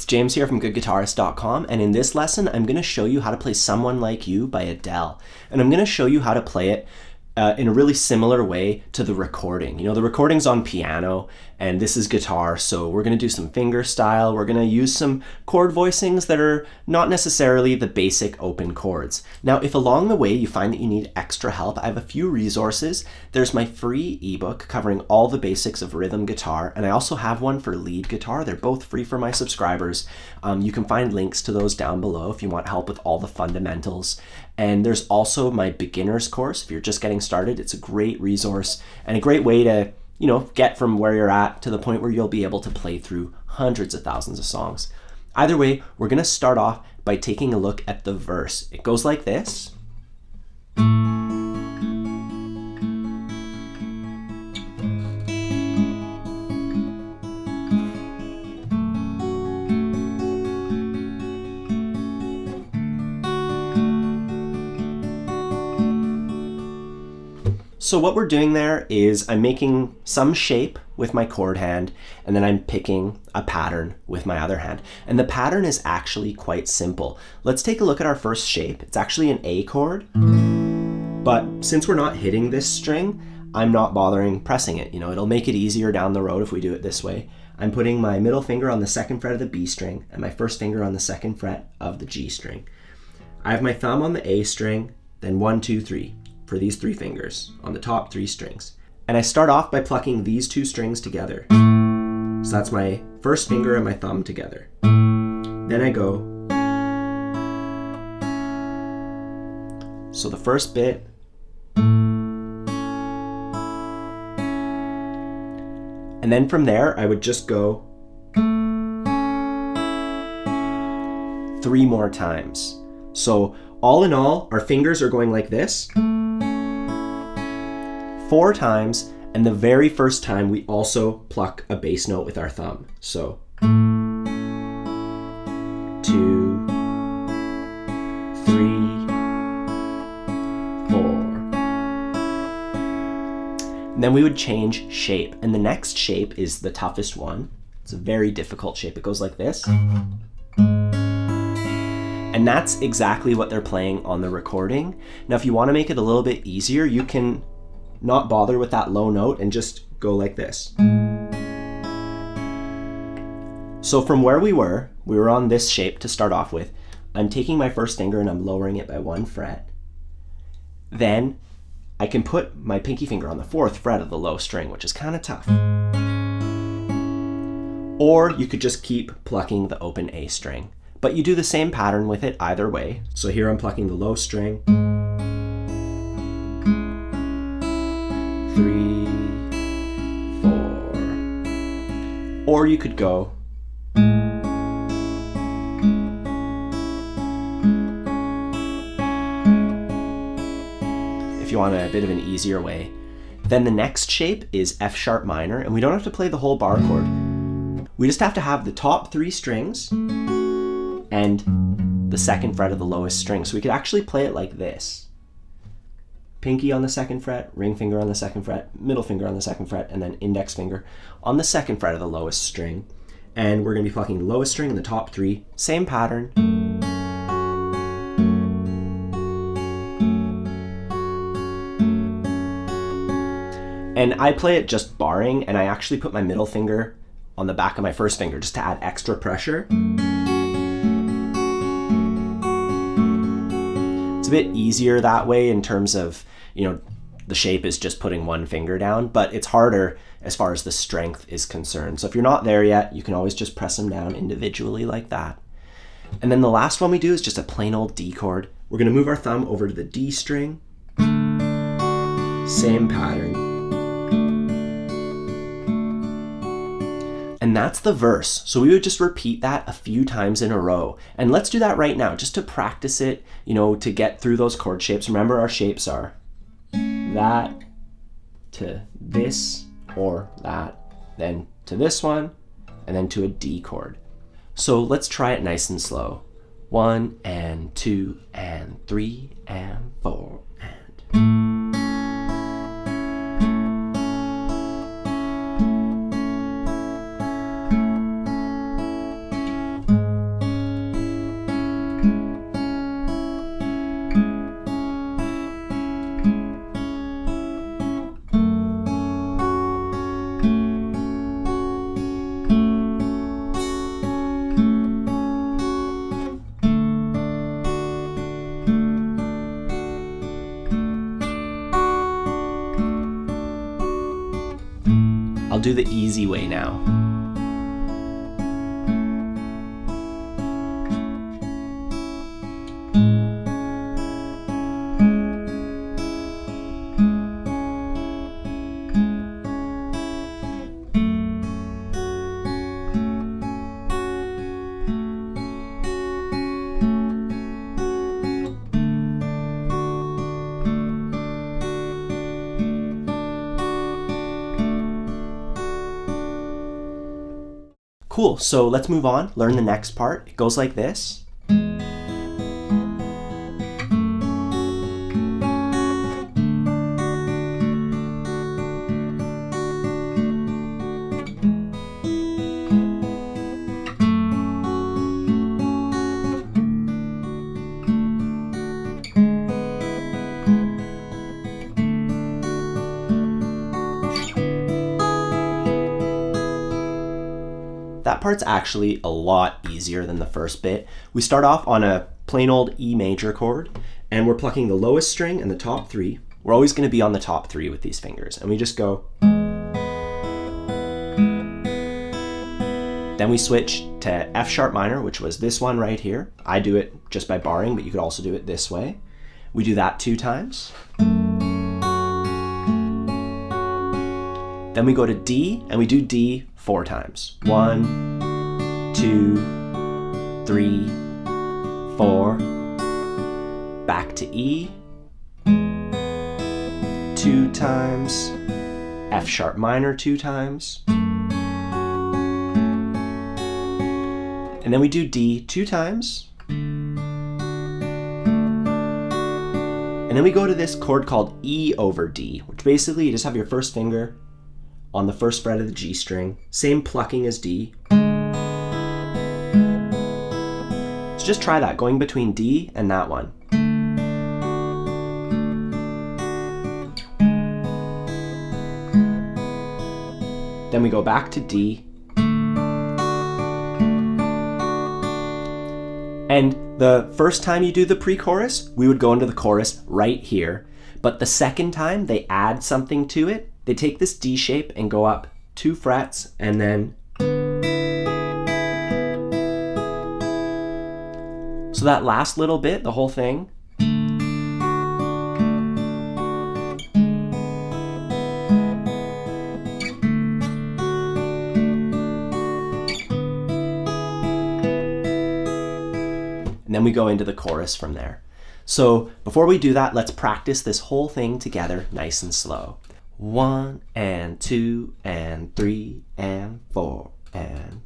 it's James here from goodguitarist.com, and in this lesson I'm going to show you how to play Someone Like You by Adele. And I'm going to show you how to play it in a really similar way to the recording. You know, the recording's on piano and this is guitar, so we're going to do some fingerstyle. We're going to use some chord voicings that are not necessarily the basic open chords. Now, if along the way you find that you need extra help, I have a few resources. There's my free ebook covering all the basics of rhythm guitar, and I also have one for lead guitar. They're both free for my subscribers. You can find links to those down below if you want help with all the fundamentals. And there's also my beginner's course. If you're just getting started, it's a great resource and a great way to, you know, get from where you're at to the point where you'll be able to play through hundreds of thousands of songs. Either way, we're going to start off by taking a look at the verse. It goes like this. So what we're doing there is I'm making some shape with my chord hand, and then I'm picking a pattern with my other hand. And the pattern is actually quite simple. Let's take a look at our first shape. It's actually an A chord, but since we're not hitting this string, I'm not bothering pressing it. You know, it'll make it easier down the road if we do it this way. I'm putting my middle finger on the second fret of the B string and my first finger on the second fret of the G string. I have my thumb on the A string, then 1, 2, 3. For these 3 fingers on the top 3 strings. And I start off by plucking these 2 strings together. So that's my first finger and my thumb together. Then I go. So the first bit. And then from there, I would just go 3 more times. So all in all, our fingers are going like this 4 times, and the very first time we also pluck a bass note with our thumb. So 2, 3, 4. And then we would change shape, and the next shape is the toughest one. It's a very difficult shape. It goes like this. And that's exactly what they're playing on the recording. Now, if you want to make it a little bit easier, you can not bother with that low note and just go like this. So from where we were on this shape to start off with. I'm taking my first finger and I'm lowering it by 1 fret. Then I can put my pinky finger on the 4th fret of the low string, which is kind of tough. Or you could just keep plucking the open A string. But you do the same pattern with it either way. So here I'm plucking the low string. 3, 4. Or you could go. If you want a bit of an easier way. Then the next shape is F sharp minor, and we don't have to play the whole bar chord. We just have to have the top 3 strings and the second fret of the lowest string. So we could actually play it like this. Pinky on the 2nd fret, ring finger on the 2nd fret, middle finger on the 2nd fret, and then index finger on the 2nd fret of the lowest string. And we're going to be plucking the lowest string in the top 3, same pattern. And I play it just barring, and I actually put my middle finger on the back of my first finger just to add extra pressure. It's a bit easier that way in terms of, you know, the shape is just putting 1 finger down, but it's harder as far as the strength is concerned. So if you're not there yet, you can always just press them down individually like that. And then the last one we do is just a plain old D chord. We're going to move our thumb over to the D string. Same pattern. And that's the verse. So we would just repeat that a few times in a row. And let's do that right now, just to practice it, you know, to get through those chord shapes. Remember, our shapes are that to this, or that, then to this one, and then to a D chord. So let's try it nice and slow. 1 and 2 and 3 and 4 and... do the easy way now. Cool, so let's move on, learn the next part. It goes like this. That part's actually a lot easier than the first bit. We start off on a plain old E major chord, and we're plucking the lowest string and the top three. We're always going to be on the top three with these fingers, and we just go. Then we switch to F sharp minor, which was this one right here. I do it just by barring, but you could also do it this way. We do that 2 times. Then we go to D, and we do D 4 times. 1, 2, 3, 4. Back to E. 2 times. F sharp minor 2 times. And then we do D 2 times. And then we go to this chord called E over D, which basically you just have your first finger on the first fret of the G string, same plucking as D. So just try that, going between D and that one. Then we go back to D. And the first time you do the pre-chorus, we would go into the chorus right here. But the second time they add something to it. They take this D shape and go up 2 frets and then. So that last little bit, the whole thing. And then we go into the chorus from there. So before we do that, let's practice this whole thing together nice and slow. 1 and 2 and 3 and 4 and.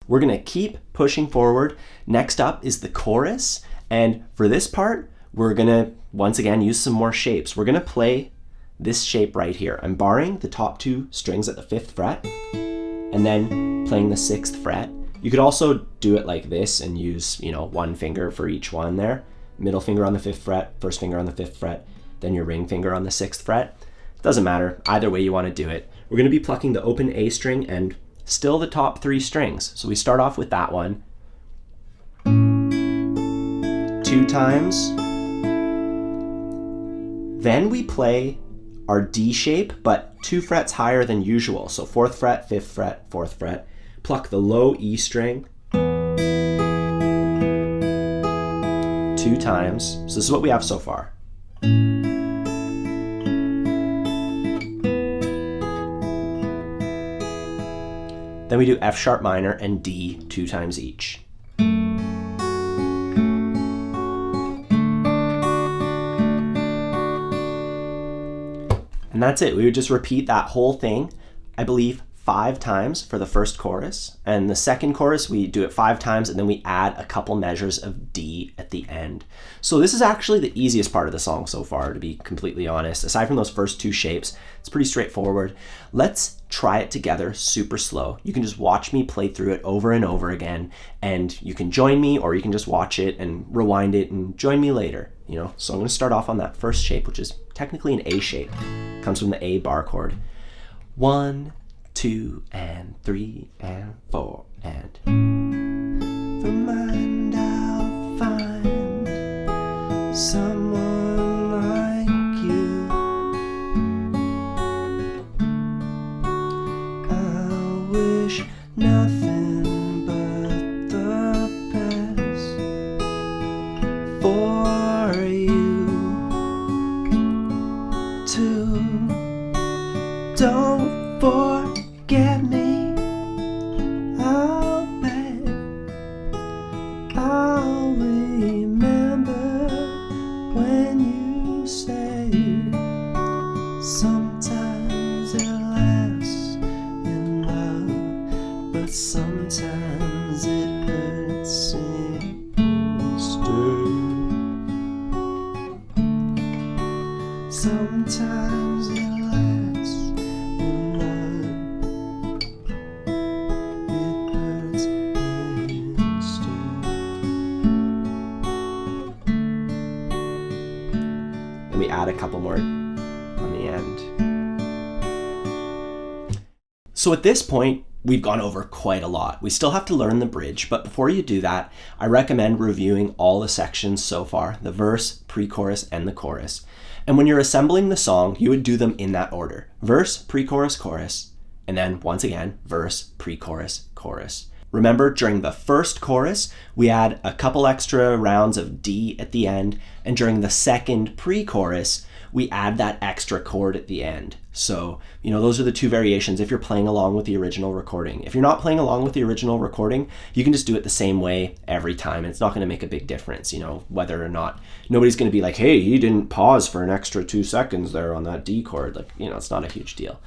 We're gonna keep pushing forward. Next up is the chorus. And for this part, we're gonna, once again, use some more shapes. We're gonna play this shape right here. I'm barring the top 2 strings at the 5th fret and then playing the 6th fret. You could also do it like this and use, 1 finger for each one there. Middle finger on the 5th fret, first finger on the 5th fret, then your ring finger on the 6th fret. Doesn't matter, either way you wanna do it. We're gonna be plucking the open A string and still the top 3 strings. So we start off with that one. 2 times. Then we play our D shape, but 2 frets higher than usual. So 4th fret, 5th fret, 4th fret. Pluck the low E string. 2 times. So this is what we have so far. Then we do F sharp minor and D 2 times each. And that's it. We would just repeat that whole thing, I believe, 5 times for the first chorus, and the second chorus we do it 5 times, and then we add a couple measures of D at the end. So this is actually the easiest part of the song so far, to be completely honest. Aside from those first 2 shapes, it's pretty straightforward. Let's try it together super slow. You can just watch me play through it over and over again, and you can join me, or you can just watch it and rewind it and join me later, you know? So I'm gonna start off on that first shape, which is technically an A shape. It comes from the A bar chord. 1, 2, and 3, and 4, and from mind I'll find someone like you. I wish nothing but the best for you too. Don't forget me, I'll bet I'll remember when you say sometimes it lasts in love, but sometimes it hurts instead. Sometimes it lasts in love, it hurts instead. And we add a couple more on the end. So at this point, we've gone over quite a lot. We still have to learn the bridge, but before you do that, I recommend reviewing all the sections so far, the verse, pre-chorus, and the chorus. And when you're assembling the song, you would do them in that order. Verse, pre-chorus, chorus, and then once again, verse, pre-chorus, chorus. Remember, during the first chorus, we add a couple extra rounds of D at the end, and during the second pre-chorus, we add that extra chord at the end. So, you know, those are the 2 variations if you're playing along with the original recording. If you're not playing along with the original recording, you can just do it the same way every time. It's not going to make a big difference, you know, whether or not, nobody's going to be like, hey, you didn't pause for an extra 2 seconds there on that D chord. Like, you know, it's not a huge deal.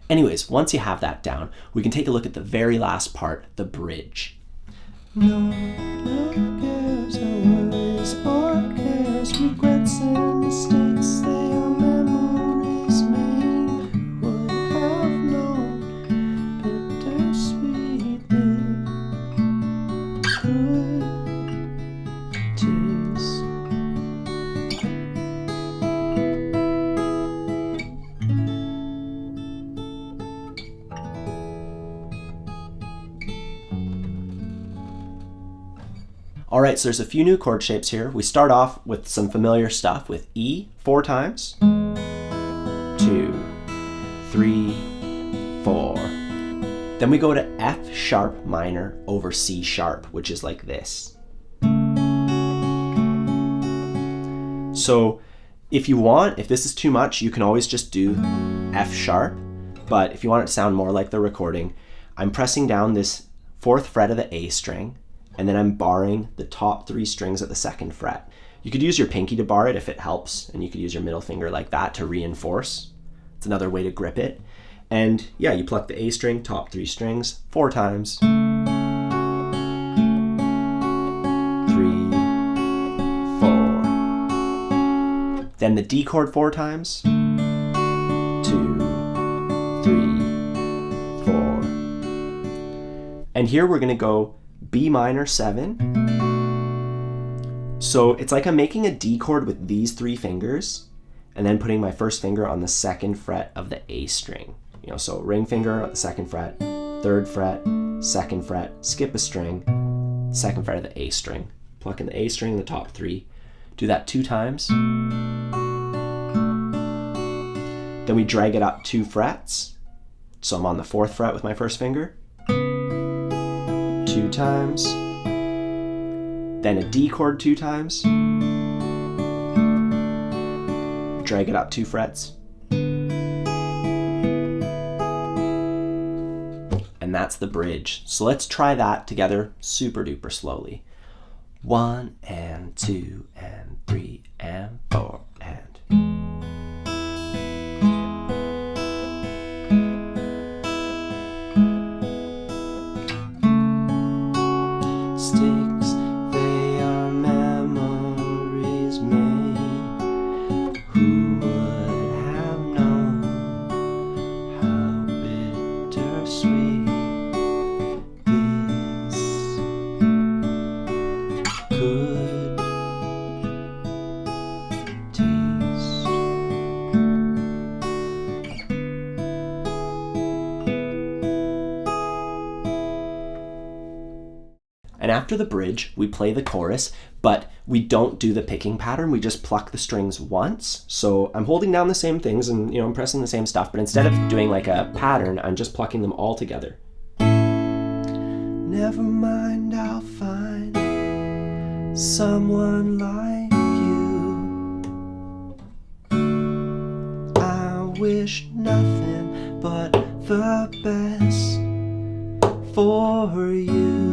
Anyways, once you have that down, we can take a look at the very last part, the bridge. No cares, no worries or cares, regrets and mistakes, they are memories made. Would have known bittersweet good tears. All right, so there's a few new chord shapes here. We start off with some familiar stuff with E 4 times, 2, 3, 4. Then we go to F sharp minor over C sharp, which is like this. So if you want, if this is too much, you can always just do F sharp. But if you want it to sound more like the recording, I'm pressing down this 4th fret of the A string, and then I'm barring the top 3 strings at the 2nd fret. You could use your pinky to bar it if it helps, and you could use your middle finger like that to reinforce. It's another way to grip it. And yeah, you pluck the A string, top 3 strings, 4 times. 3, 4. Then the D chord 4 times. 2, 3, 4. And here we're gonna go B minor 7. So it's like I'm making a D chord with these 3 fingers and then putting my first finger on the 2nd fret of the A string. You know, so ring finger on the 2nd fret, 3rd fret, 2nd fret, skip a string, 2nd fret of the A string. Pluck in the A string, the top 3. Do that 2 times. Then we drag it up 2 frets. So I'm on the 4th fret with my first finger. 2 times, then a D chord 2 times, drag it up 2 frets, and that's the bridge. So let's try that together super duper slowly. 1 and 2 and 3 and 4 and. sweet this could taste. And after the bridge, we play the chorus, but we don't do the picking pattern. We just pluck the strings once. So I'm holding down the same things and I'm pressing the same stuff, but instead of doing like a pattern, I'm just plucking them all together. Never mind, I'll find someone like you. I wish nothing but the best for you.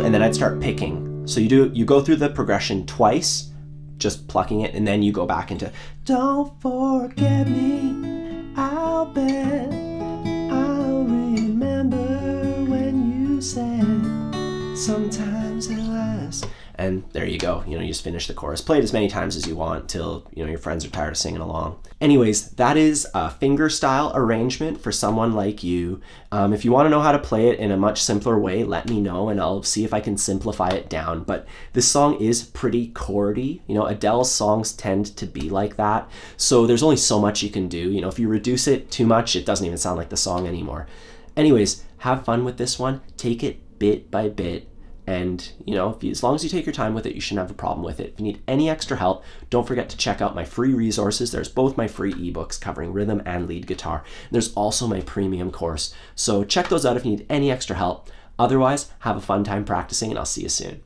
And then I'd start picking. So you go through the progression twice, just plucking it, and then you go back into don't forget me, I'll bet I'll remember when you said sometimes it lasts. And there you go. You just finish the chorus. Play it as many times as you want till your friends are tired of singing along. Anyways, that is a fingerstyle arrangement for someone like you. If you want to know how to play it in a much simpler way, let me know and I'll see if I can simplify it down. But this song is pretty chordy. Adele's songs tend to be like that. So there's only so much you can do. If you reduce it too much, it doesn't even sound like the song anymore. Anyways, have fun with this one. Take it bit by bit. And as long as you take your time with it, you shouldn't have a problem with it. If you need any extra help, don't forget to check out my free resources. There's both my free ebooks covering rhythm and lead guitar. There's also my premium course. So check those out if you need any extra help. Otherwise, have a fun time practicing and I'll see you soon.